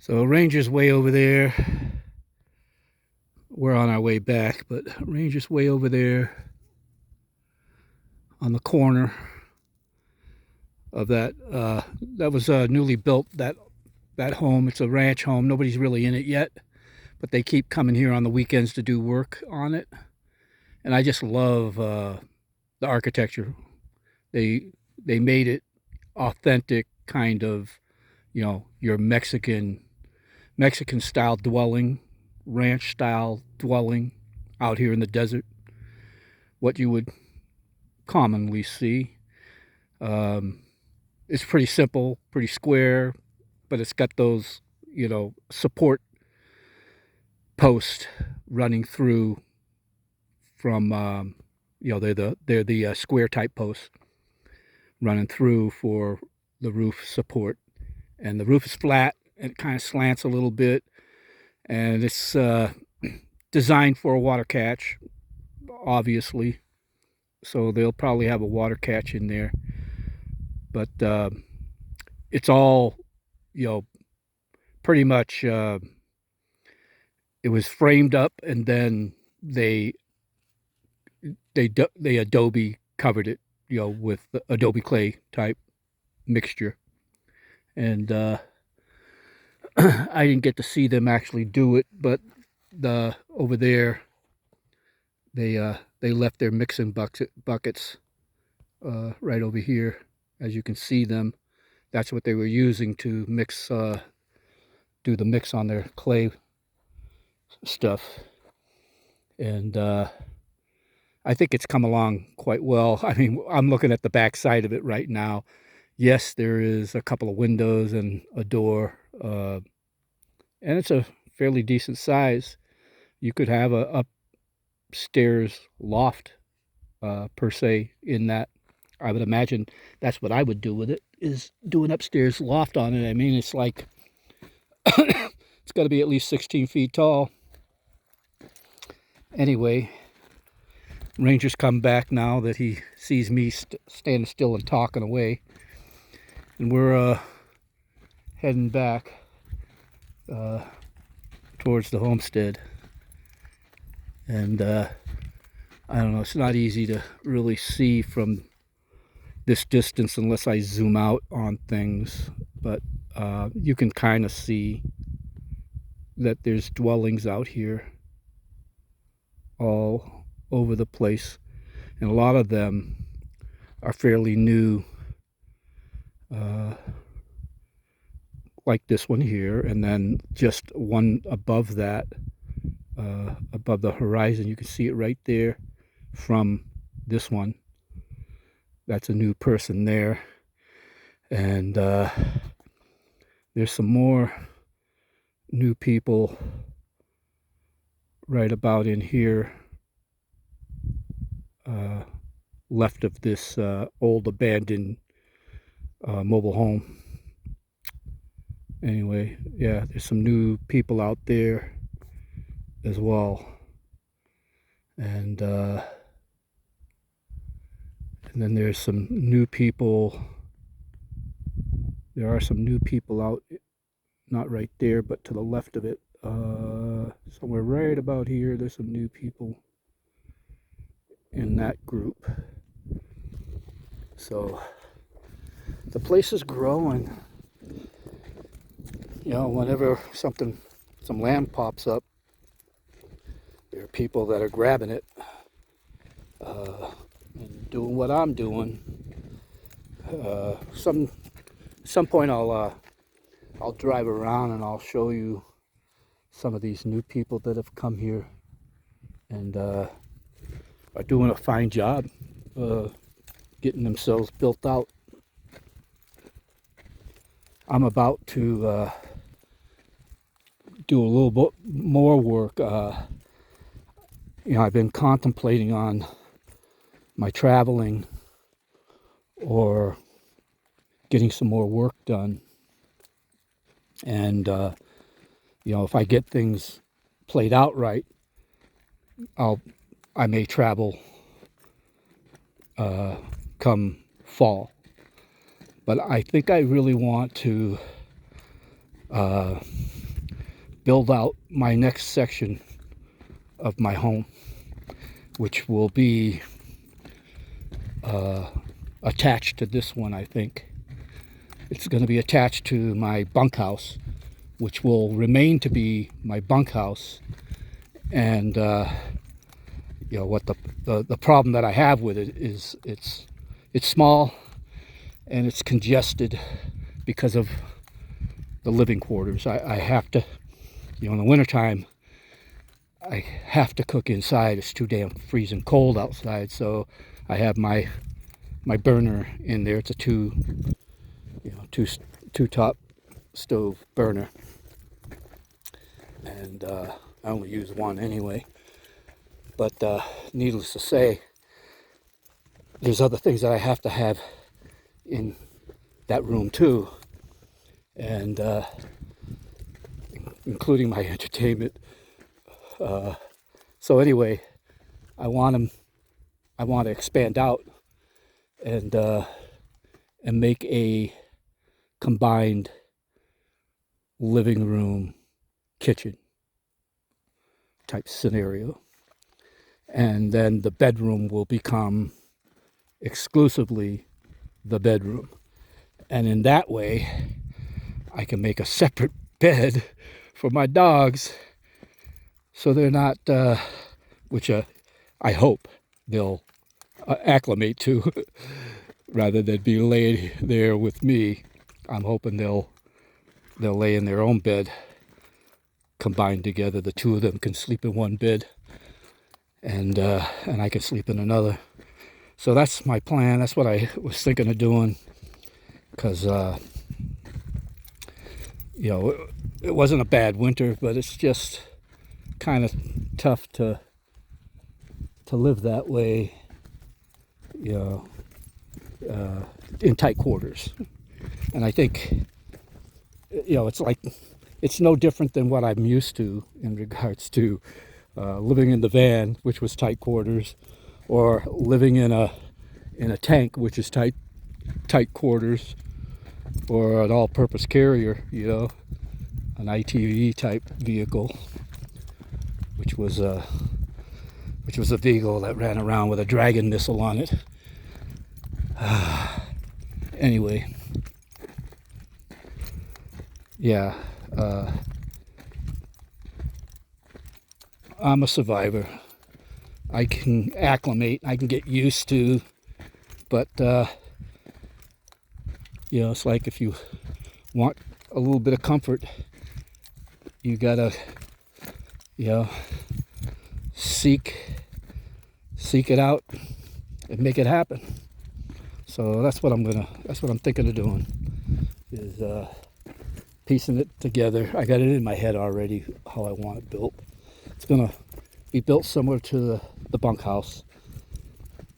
So Ranger's way over there. We're on our way back, but Ranger's way over there on the corner of that. That was newly built. That home. It's a ranch home. Nobody's really in it yet, but they keep coming here on the weekends to do work on it. And I just love the architecture. They they made it authentic, kind of, your Mexican style dwelling, ranch style dwelling out here in the desert, what you would commonly see. Um, it's pretty simple, pretty square, but it's got those, support posts running through from, they're the square type posts running through for the roof support. And the roof is flat and it kind of slants a little bit, and it's designed for a water catch, obviously. So they'll probably have a water catch in there, but it's all, you know, pretty much. It was framed up, and then they adobe covered it, with the adobe clay type mixture, and I didn't get to see them actually do it, but the over there they left their mixing buckets right over here, as you can see them. That's what they were using to mix, do the mix on their clay stuff, and I think it's come along quite well. I mean, I'm looking at the back side of it right now. Yes, there is a couple of windows and a door, and it's a fairly decent size. You could have a upstairs loft, per se, in that. I would imagine that's what I would do with it, is do an upstairs loft on it. I mean, it's like it's got to be at least 16 feet tall. Anyway, Ranger's come back now that he sees me standing still and talking away, and we're heading back towards the homestead. And I don't know, it's not easy to really see from this distance unless I zoom out on things, but you can kind of see that there's dwellings out here all over the place, and a lot of them are fairly new, like this one here, and then just one above that, above the horizon. You can see it right there from this one. That's a new person there, and there's some more new people right about in here, left of this old abandoned mobile home. Anyway, yeah, there's some new people out there as well, and then there's some new people. There are some new people out, not right there, but to the left of it, somewhere right about here. There's some new people in that group. So the place is growing. Whenever some land pops up, there are people that are grabbing it, and doing what I'm doing. Some point I'll drive around and I'll show you some of these new people that have come here and are doing a fine job getting themselves built out. I'm about to do a little bit more work. I've been contemplating on my traveling or getting some more work done. And, if I get things played out right, I may travel come fall. But I think I really want to build out my next section of my home, which will be attached to this one, I think. It's going to be attached to my bunkhouse, which will remain to be my bunkhouse. And you know what the problem that I have with it is it's small and it's congested because of the living quarters. I have to, you know, in the wintertime, I have to cook inside. It's too damn freezing cold outside, so I have my burner in there. It's a two top stove burner, and I only use one anyway. But needless to say, there's other things that I have to have in that room too, and including my entertainment. So anyway, I want to expand out and make a combined living room kitchen type scenario, and then the bedroom will become exclusively the bedroom, and in that way I can make a separate bed for my dogs, so they're not which I hope they'll acclimate to rather than be laid there with me. I'm hoping they'll lay in their own bed combined together. The two of them can sleep in one bed, and I can sleep in another. So that's my plan. That's what I was thinking of doing, because you know, it wasn't a bad winter, but it's just kind of tough to live that way, you know, in tight quarters. And I think, you know, it's no different than what I'm used to in regards to living in the van, which was tight quarters, or living in a tank, which is tight quarters, or an all-purpose carrier, you know, an ITV type vehicle, which was a vehicle that ran around with a Dragon missile on it. Anyway, yeah, I'm a survivor. I can acclimate, I can get used to, but you know, it's like if you want a little bit of comfort, you gotta, you know, seek it out and make it happen. So that's what I'm thinking of doing, is piecing it together. I got it in my head already how I want it built. It's gonna be built similar to the bunkhouse,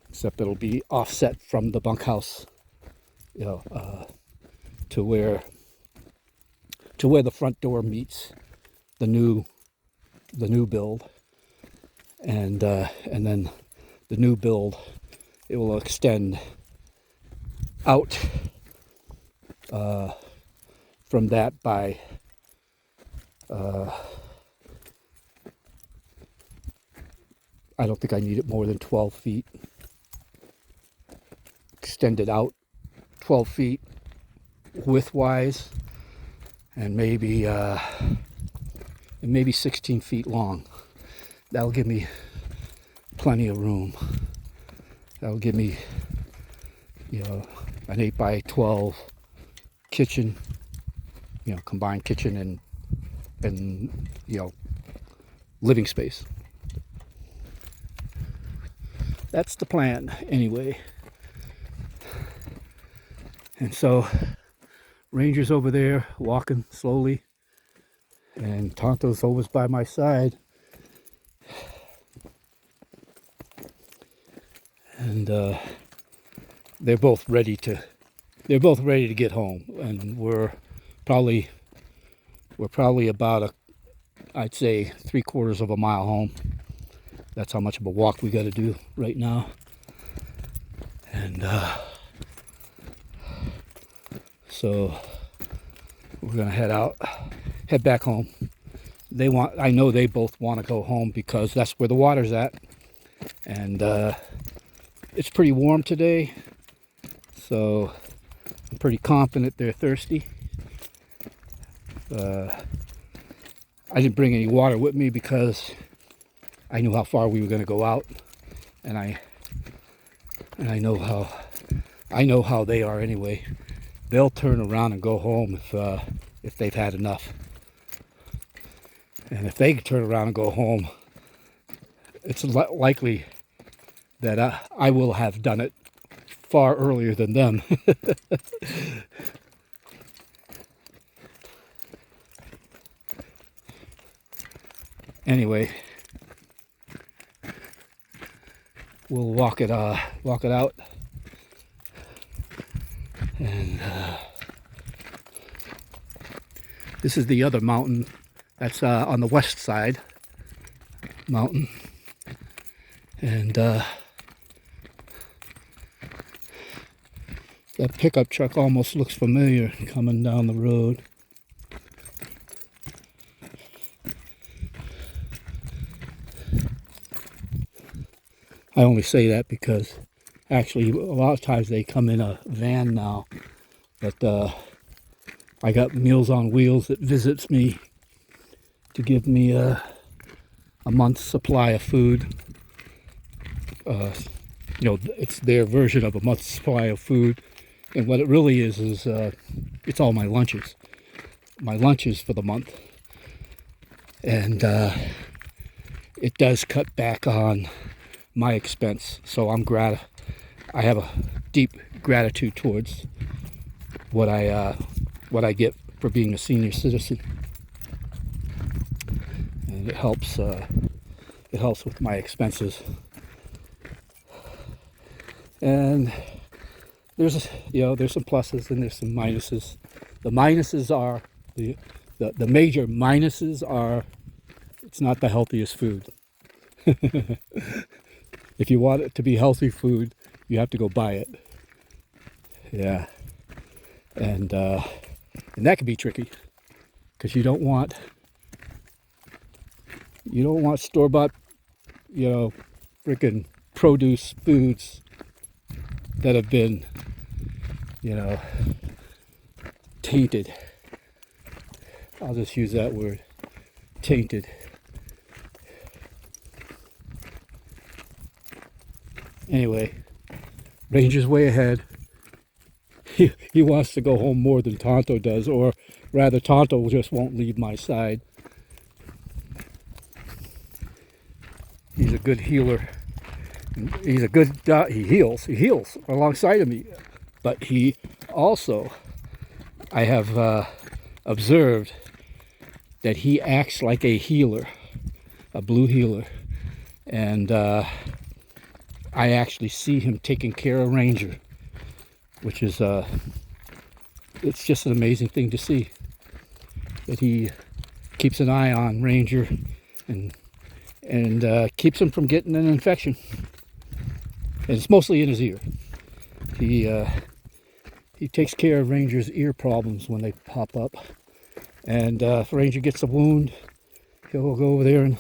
except it'll be offset from the bunkhouse, you know, to where the front door meets the new build, and then the new build, it will extend out from that by I don't think I need it more than 12 feet. Extended out 12 feet widthwise, and maybe 16 feet long. That'll give me plenty of room. That'll give me, you know, an 8 by 12 kitchen, you know, combined kitchen and you know, living space. That's the plan anyway. And so Ranger's over there walking slowly, and Tonto's always by my side, and they're both ready to get home, and we're probably about I'd say 3/4 of a mile home. That's how much of a walk we got to do right now. And so we're gonna head back home. I know they both want to go home because that's where the water's at, and it's pretty warm today, so I'm pretty confident they're thirsty. I didn't bring any water with me because I knew how far we were going to go out, and I know how they are anyway. They'll turn around and go home if they've had enough. And if they turn around and go home, it's likely that I will have done it far earlier than them. Anyway, we'll walk it out, and this is the other mountain. That's on the west side mountain, and that pickup truck almost looks familiar coming down the road. I only say that because actually a lot of times they come in a van now, but I got Meals on Wheels that visits me to give me a month's supply of food. It's their version of a month's supply of food, and what it really is it's all my lunches for the month, and it does cut back on my expense, so I have a deep gratitude towards what I get for being a senior citizen, and it helps with my expenses. And there's some pluses and there's some minuses. The minuses are the major minuses are it's not the healthiest food. If you want it to be healthy food, you have to go buy it. Yeah, and that can be tricky because you don't want store-bought, freaking produce foods that have been, tainted. I'll just use that word, tainted. Anyway, Ranger's way ahead. He wants to go home more than Tonto does, or rather Tonto just won't leave my side. He's a good healer. He's a good he heals alongside of me, but he also, I have observed that he acts like a healer, a blue healer, and I actually see him taking care of Ranger, which is it's just an amazing thing to see, that he keeps an eye on Ranger and keeps him from getting an infection. And it's mostly in his ear. He takes care of Ranger's ear problems when they pop up, and if Ranger gets a wound, he'll go over there and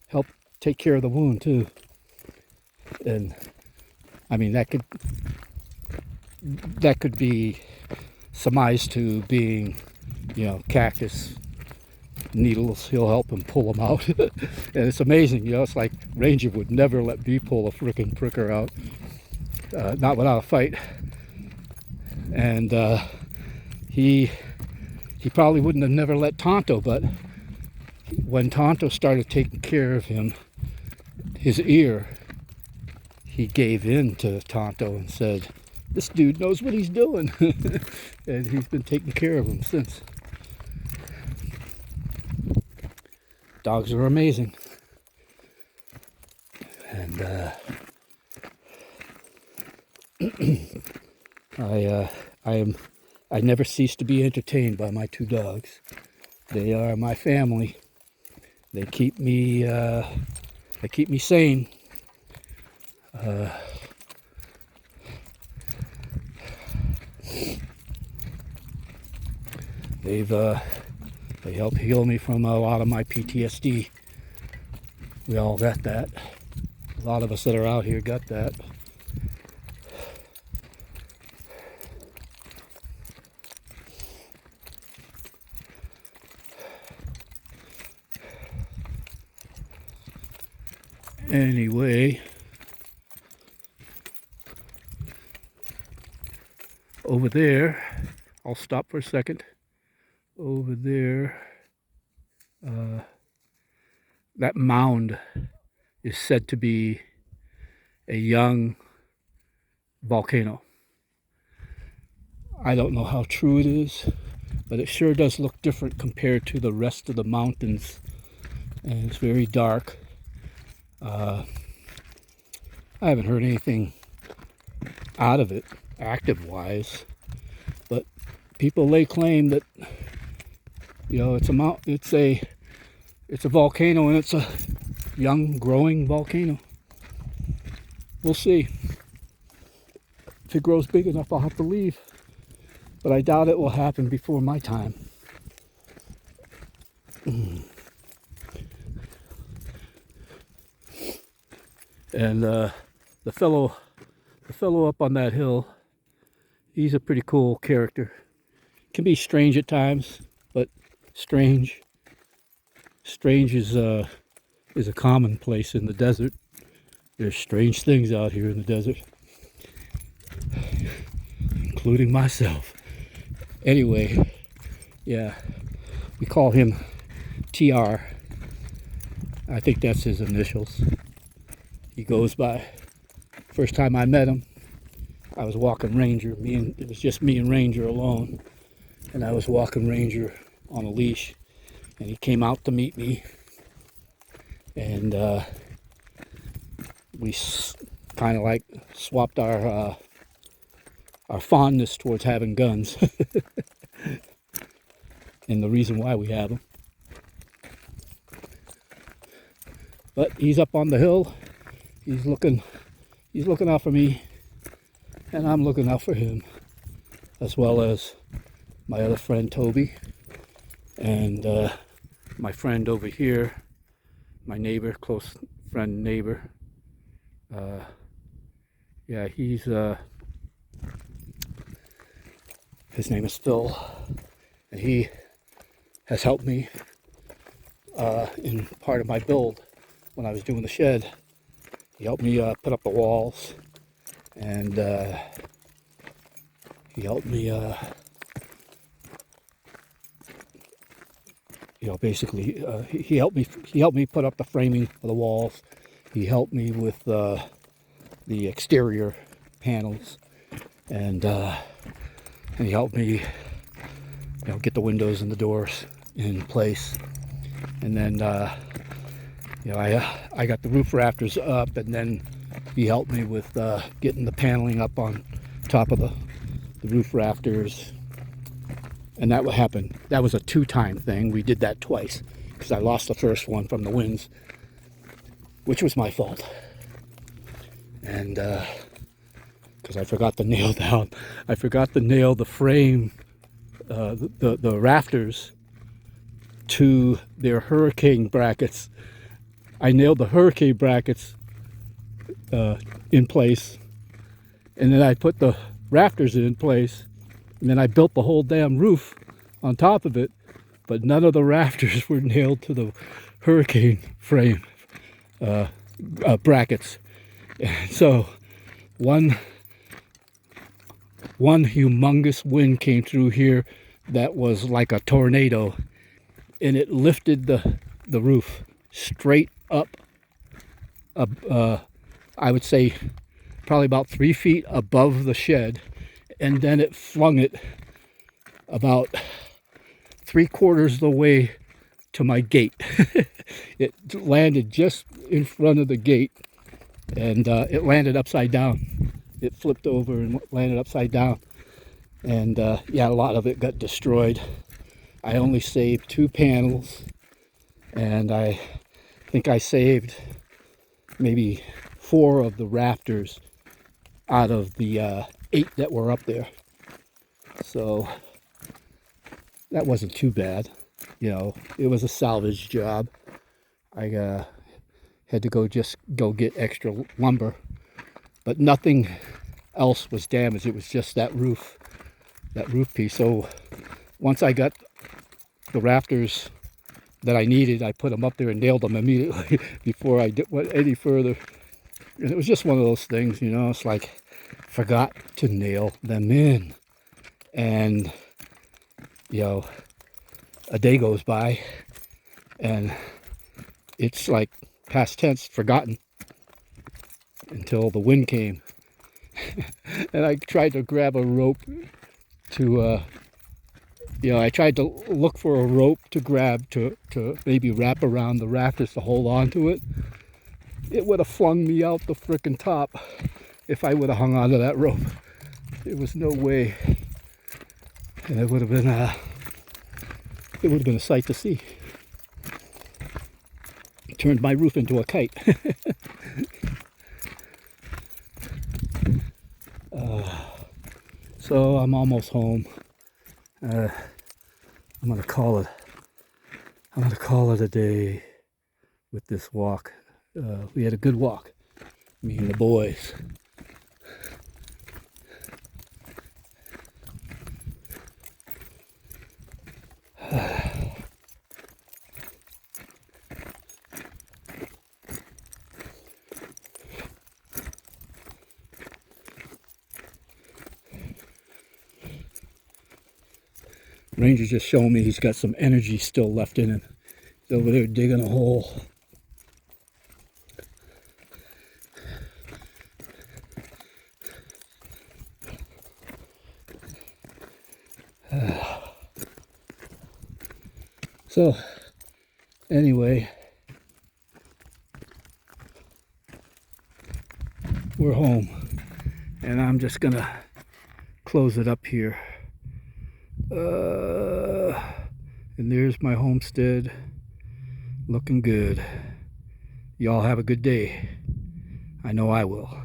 help take care of the wound too. And I mean, that could be surmised to being, cactus needles. He'll help him pull them out. And it's amazing, it's like Ranger would never let me pull a frickin' pricker out, not without a fight. And he probably wouldn't have never let Tonto, but when Tonto started taking care of him, his ear, he gave in to Tonto and said, "This dude knows what he's doing." And he's been taking care of him since. Dogs are amazing. And I never cease to be entertained by my two dogs. They are my family. They keep me sane. They help heal me from a lot of my PTSD. We all got that. A lot of us that are out here got that. Anyway, over there, I'll stop for a second. Over there, that mound is said to be a young volcano. I don't know how true it is, but it sure does look different compared to the rest of the mountains, and it's very dark. I haven't heard anything out of it active-wise, but people lay claim that, you know, it's a volcano, and it's a young growing volcano. We'll see. If it grows big enough, I'll have to leave, but I doubt it will happen before my time. And the fellow up on that hill, he's a pretty cool character. Can be strange at times, but strange is a commonplace in the desert. There's strange things out here in the desert, including myself. Anyway, yeah, we call him TR. I think that's his initials. He goes by. First time I met him, I was walking Ranger. It was just me and Ranger alone, and I was walking Ranger on a leash, and he came out to meet me, and we kind of like swapped our fondness towards having guns, and the reason why we have them. But he's up on the hill. He's looking out for me, and I'm looking out for him, as well as my other friend Toby, and my friend over here, my neighbor, close friend neighbor. Yeah, his name is Phil, and he has helped me in part of my build when I was doing the shed. He helped me put up the walls, and he helped me, basically, he helped me put up the framing of the walls. He helped me with the exterior panels, and he helped me, get the windows and the doors in place. And then I got the roof rafters up, and then he helped me with getting the paneling up on top of the roof rafters. And that would happen. That was a 2-time thing. We did that twice because I lost the first one from the winds, which was my fault. And because I forgot to nail down, the frame, the rafters to their hurricane brackets. I nailed the hurricane brackets in place, and then I put the rafters in place, and then I built the whole damn roof on top of it, but none of the rafters were nailed to the hurricane frame brackets. And so one humongous wind came through here that was like a tornado, and it lifted the roof straight up, I would say probably about 3 feet above the shed, and then it flung it about 3/4 of the way to my gate. It landed just in front of the gate, and it landed upside down. It flipped over and landed upside down, and yeah, a lot of it got destroyed. I only saved 2 panels, and I think I saved maybe 4 of the rafters out of the 8 that were up there. So that wasn't too bad. You know, it was a salvage job. I had to go get extra lumber, but nothing else was damaged. It was just that roof piece. So once I got the rafters that I needed, I put them up there and nailed them immediately before I went any further. And it was just one of those things, you know, it's like, forgot to nail them in. And, you know, a day goes by and it's like past tense, forgotten, until the wind came. And I tried to grab a rope to, you know, I tried to look for a rope to grab to maybe wrap around the rafters to hold on to it. It would have flung me out the frickin' top if I would have hung onto that rope. There was no way. And it would have been a sight to see. It turned my roof into a kite. So I'm almost home. I'm gonna call it a day with this walk. We had a good walk, me and the boys. Ranger just showing me he's got some energy still left in him. He's over there digging a hole. So, anyway, we're home, and I'm just gonna close it up here. And there's my homestead, looking good. Y'all have a good day. I know I will.